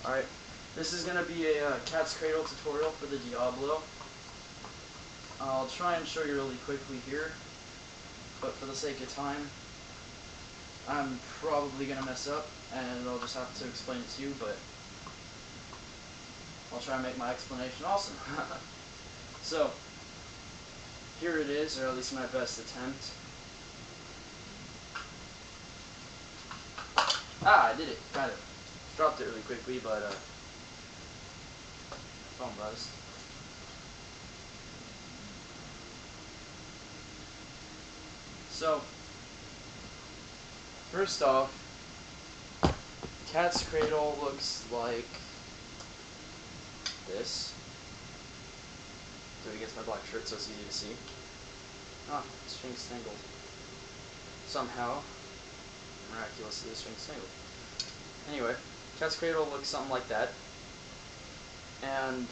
Alright, this is going to be a cat's cradle tutorial for the Diablo. I'll try and show you really quickly here, but for the sake of time, I'm probably going to mess up, and I'll just have to explain it to you, but I'll try and make my explanation awesome. So, here it is, or at least my best attempt. I did it, kind of. Dropped it really quickly, but phone buzzed. So, first off, cat's cradle looks like this. So he gets my black shirt so it's easy to see. Ah, the string's tangled. Somehow, miraculously, the string's tangled. Anyway, cat's cradle looks something like that. And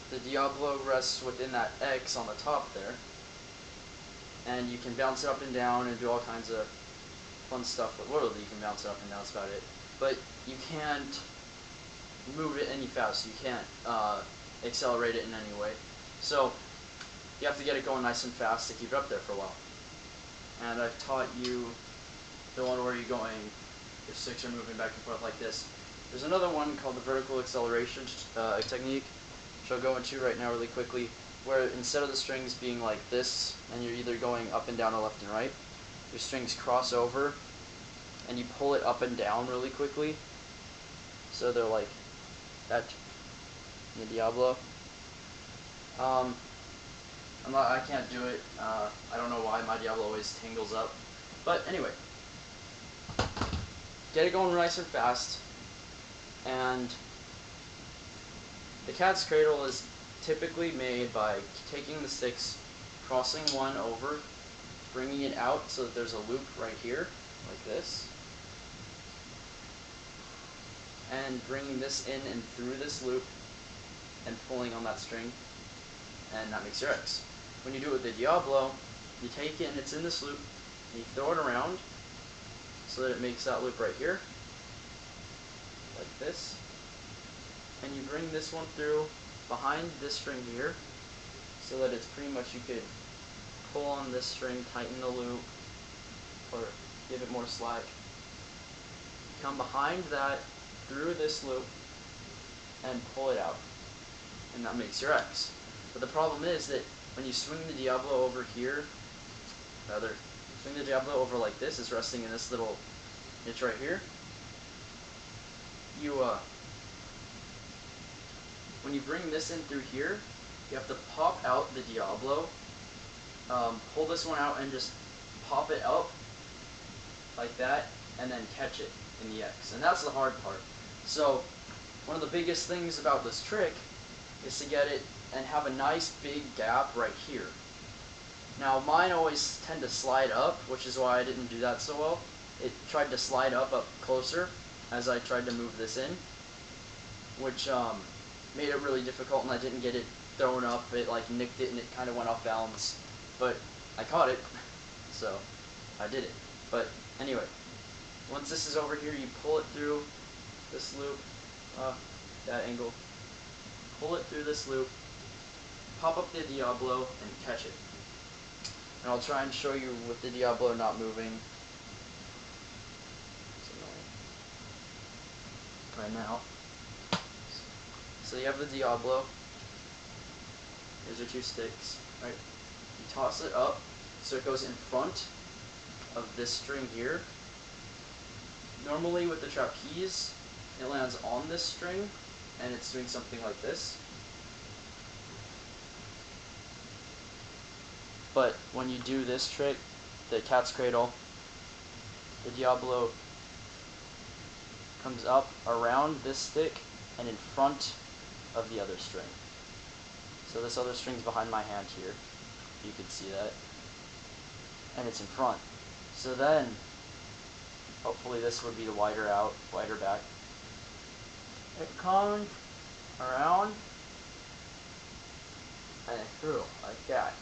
the Diablo rests within that X on the top there. And you can bounce it up and down and do all kinds of fun stuff. Literally, you can bounce it up and down, that's about it. But you can't move it any faster. You can't accelerate it in any way. So you have to get it going nice and fast to keep it up there for a while. And I've taught you the one where you're going, your sticks are moving back and forth like this. There's another one called the vertical acceleration technique, which I'll go into right now really quickly, where instead of the strings being like this, and you're either going up and down or left and right, your strings cross over, and you pull it up and down really quickly, so they're like that in the Diablo. I can't do it. I don't know why my Diablo always tangles up. But anyway, get it going nice and fast, and the cat's cradle is typically made by taking the sticks, crossing one over, bringing it out so that there's a loop right here, like this, and bringing this in and through this loop and pulling on that string, and that makes your X. When you do it with the Diablo, you take it and it's in this loop, and you throw it around so that it makes that loop right here, like this, and you bring this one through behind this string here, so that it's pretty much, you could pull on this string, tighten the loop, or give it more slack. Come behind that, through this loop, and pull it out, and that makes your X. But the problem is that when you swing the Diablo over here, swing the Diablo over like this, it's resting in this little niche right here. When you bring this in through here, you have to pop out the Diablo, pull this one out and just pop it up like that, and then catch it in the X. And that's the hard part. So one of the biggest things about this trick is to get it and have a nice big gap right here. Now mine always tend to slide up, which is why I didn't do that so well. It tried to slide up closer as I tried to move this in, which made it really difficult, and I didn't get it thrown up. It like nicked it and it kind of went off balance, but I caught it, so I did it. But anyway, once this is over here, you pull it through this loop, that angle, pull it through this loop, pop up the Diablo, and catch it. And I'll try and show you with the Diablo not moving. It's annoying. Right now. So you have the Diablo. Here's your two sticks, right? You toss it up so it goes in front of this string here. Normally with the trapeze, it lands on this string and it's doing something like this. But when you do this trick, the cat's cradle, the Diablo comes up around this stick and in front of the other string. So this other string's behind my hand here, you can see that, and it's in front. So then, hopefully this would be the wider back. It comes around and through like that.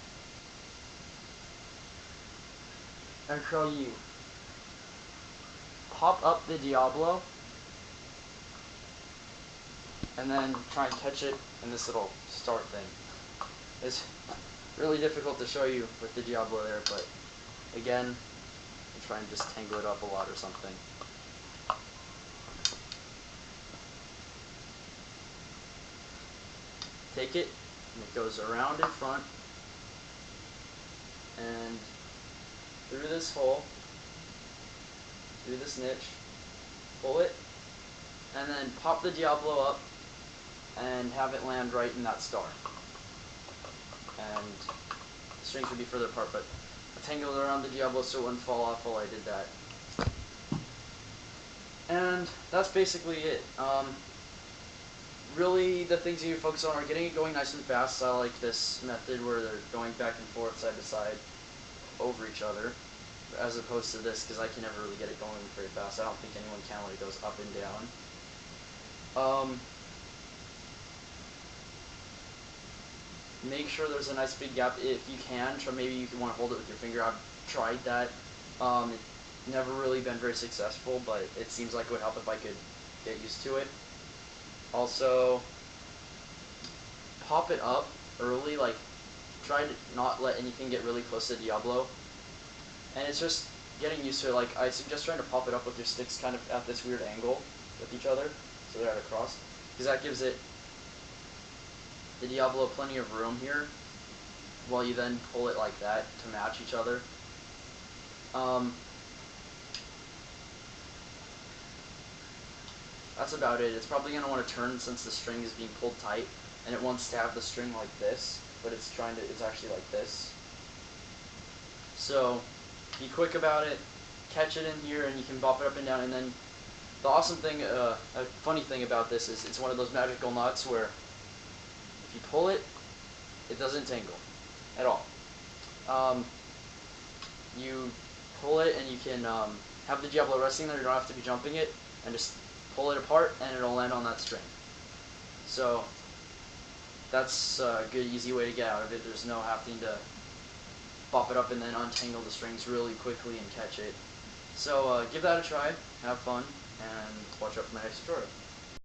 And so you pop up the Diablo and then try and catch it in this little start thing. It's really difficult to show you with the Diablo there, but again, I'll try and just tangle it up a lot or something. Take it, and it goes around in front, and through this hole, through this niche, pull it, and then pop the Diablo up, and have it land right in that star. And the strings would be further apart, but I tangled around the Diablo so it wouldn't fall off while I did that. And that's basically it. Really, the things you need to focus on are getting it going nice and fast. I like this method where they're going back and forth, side to side, over each other, as opposed to this, because I can never really get it going very fast. I don't think anyone can when it goes up and down. Make sure there's a nice big gap if you can. Maybe you want to hold it with your finger. I've tried that. It's never really been very successful, but it seems like it would help if I could get used to it. Also, pop it up early, like try to not let anything get really close to Diablo. And it's just getting used to it. Like, I suggest trying to pop it up with your sticks kind of at this weird angle with each other, so they're at a cross, because that gives it, the Diablo, plenty of room here, while you then pull it like that to match each other. That's about it. It's probably going to want to turn since the string is being pulled tight, and it wants to have the string like this, but it's actually like this. So, be quick about it, catch it in here, and you can bop it up and down, and then the awesome thing, a funny thing about this is it's one of those magical knots where if you pull it, it doesn't tingle at all. You pull it and you can have the Diablo resting there, you don't have to be jumping it, and just pull it apart and it'll land on that string. So that's a good easy way to get out of it. There's no having to pop it up and then untangle the strings really quickly and catch it. So give that a try, have fun, and watch out for my next tutorial.